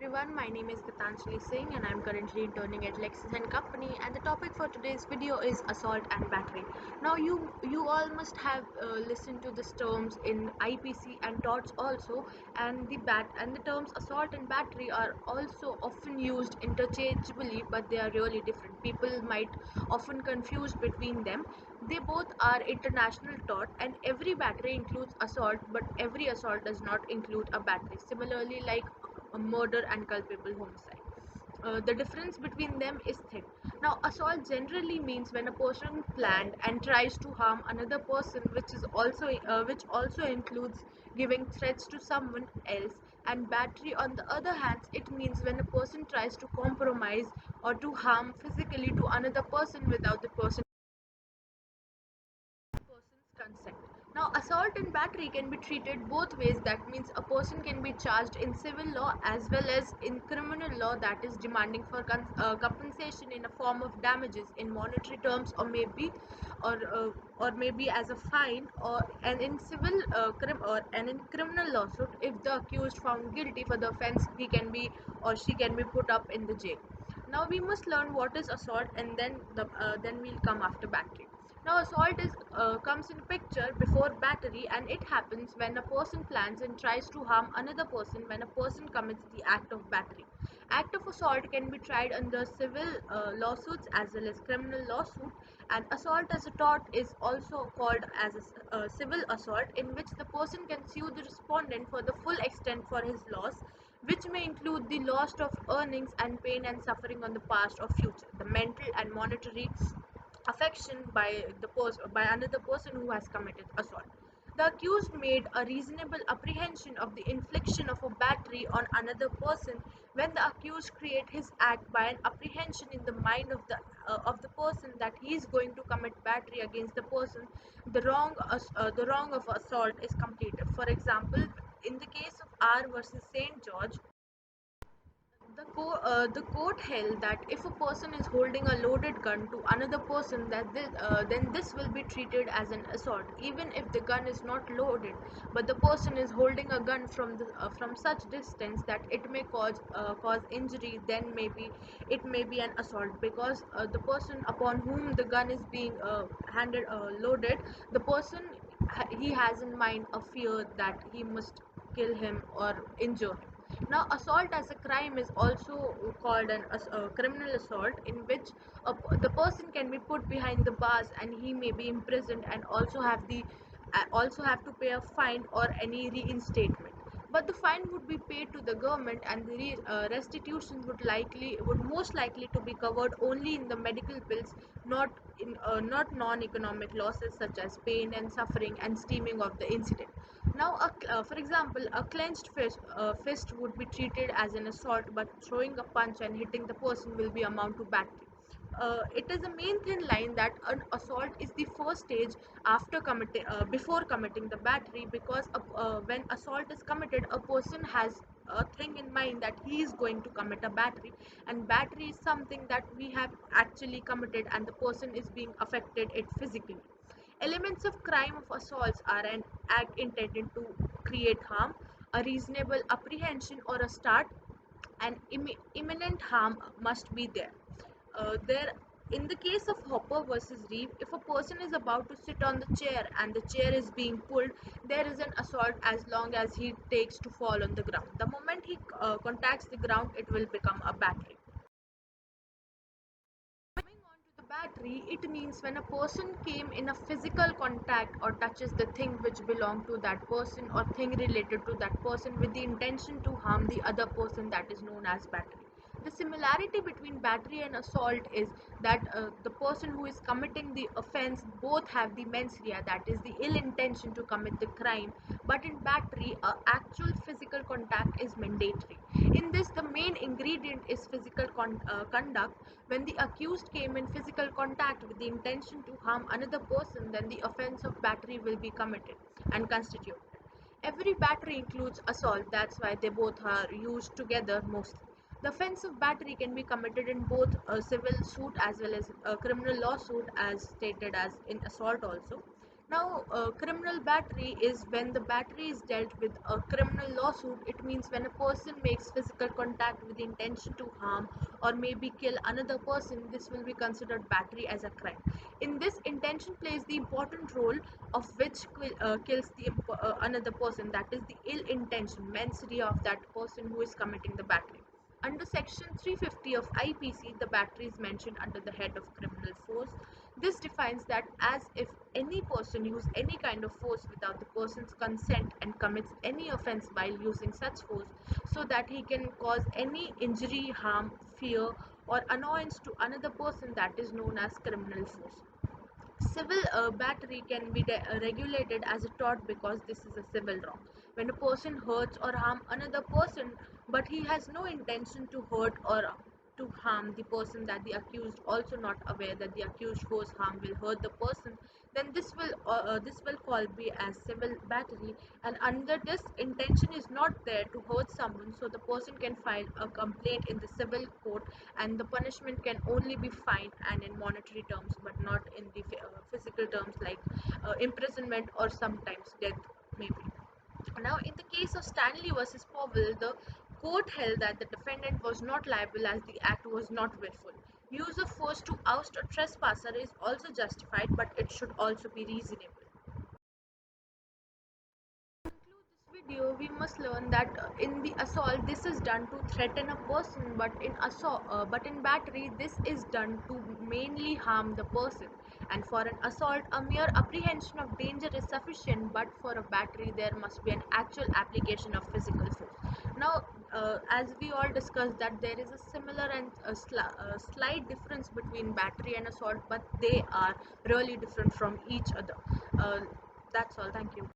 everyone, my name is Gitanjali Singh and I'm currently interning at Lexis and Company, and the topic for today's video is assault and battery. Now you all must have listened to these terms in IPC and TOTS also, and the terms assault and battery are also often used interchangeably, but they are really different. People might often confuse between them. They both are international tort, and every battery includes assault, but every assault does not include a battery. Similarly, like a murder and culpable homicide. The difference between them is thin. Now, assault generally means when a person planned and tries to harm another person, which also includes giving threats to someone else. And battery, on the other hand, it means when a person tries to compromise or to harm physically to another person without the person's consent. Now, assault and battery can be treated both ways. That means a person can be charged in civil law as well as in criminal law, that is demanding for compensation in a form of damages in monetary terms, or uh, or maybe as a fine, or and in civil and in criminal lawsuit, if the accused found guilty for the offense, he can be or she can be put up in the jail. Now we must learn what is assault, and then we'll come after battery. Now, assault is comes in picture before battery, and it happens when a person plans and tries to harm another person when a person commits the act of battery. Act of assault can be tried under civil lawsuits as well as criminal lawsuit, and assault as a tort is also called as a civil assault, in which the person can sue the respondent for the full extent for his loss, which may include the loss of earnings and pain and suffering on the past or future, the mental and monetary affection by another person who has committed assault. The accused made a reasonable apprehension of the infliction of a battery on another person when the accused create his act by an apprehension in the mind of the person that he is going to commit battery against the person. The wrong of assault is completed. For example, in the case of R versus St. George, the court held that if a person is holding a loaded gun to another person, then this will be treated as an assault, even if the gun is not loaded, but the person is holding a gun from such distance that it may cause injury. Then maybe it may be an assault, because the person upon whom the gun is being handed loaded, the person he has in mind a fear that he must kill him or injure him. Now, assault as a crime is also called a criminal assault, in which the person can be put behind the bars and he may be imprisoned and also have to pay a fine or any reinstatement. But the fine would be paid to the government, and the restitution would most likely to be covered only in the medical bills, not non-economic losses such as pain and suffering and stemming of the incident. Now, for example, a clenched fist would be treated as an assault, but throwing a punch and hitting the person will be amount to battery. It is a main thin line that an assault is the first stage before committing the battery, because when assault is committed, a person has a thing in mind that he is going to commit a battery, and battery is something that we have actually committed and the person is being affected it physically. Elements of crime of assaults are an act intended to create harm, a reasonable apprehension or a start, and imminent harm must be there. There, in the case of Hopper versus Reeve, if a person is about to sit on the chair and the chair is being pulled, there is an assault as long as he takes to fall on the ground. The moment he contacts the ground, it will become a battery. Coming on to the battery, it means when a person came in a physical contact or touches the thing which belong to that person or thing related to that person with the intention to harm the other person, that is known as battery. The similarity between battery and assault is that the person who is committing the offense both have the mens rea, that is the ill intention to commit the crime, but in battery, actual physical contact is mandatory. In this, the main ingredient is physical conduct. When the accused came in physical contact with the intention to harm another person, then the offense of battery will be committed and constituted. Every battery includes assault, that's why they both are used together mostly. The offense of battery can be committed in both a civil suit as well as a criminal lawsuit, as stated as in assault also. Now, criminal battery is when the battery is dealt with a criminal lawsuit. It means when a person makes physical contact with the intention to harm or maybe kill another person, this will be considered battery as a crime. In this, intention plays the important role of which kills the another person. That is the ill intention, mens rea of that person who is committing the battery. Under Section 350 of IPC, the battery is mentioned under the head of criminal force. This defines that as if any person use any kind of force without the person's consent and commits any offense while using such force so that he can cause any injury, harm, fear, or annoyance to another person, that is known as criminal force. Civil battery can be regulated as a tort because this is a civil wrong. When a person hurts or harm another person, but he has no intention to hurt or to harm the person, that the accused also not aware that the accused force harm will hurt the person, then this will call be as civil battery. And under this, intention is not there to hurt someone, so the person can file a complaint in the civil court, and the punishment can only be fine and in monetary terms, but not in the physical terms like imprisonment or sometimes death maybe. Now, in the case of Stanley versus Powell, the court held that the defendant was not liable as the act was not willful. Use of force to oust a trespasser is also justified, but it should also be reasonable. Conclude this video, we must learn that in the assault this is done to threaten a person, but in battery this is done to mainly harm the person. And for an assault, a mere apprehension of danger is sufficient, but for a battery there must be an actual application of physical force. Now, as we all discussed, that there is a similar and a slight difference between battery and assault, but they are really different from each other. uh, that's all. Thank you.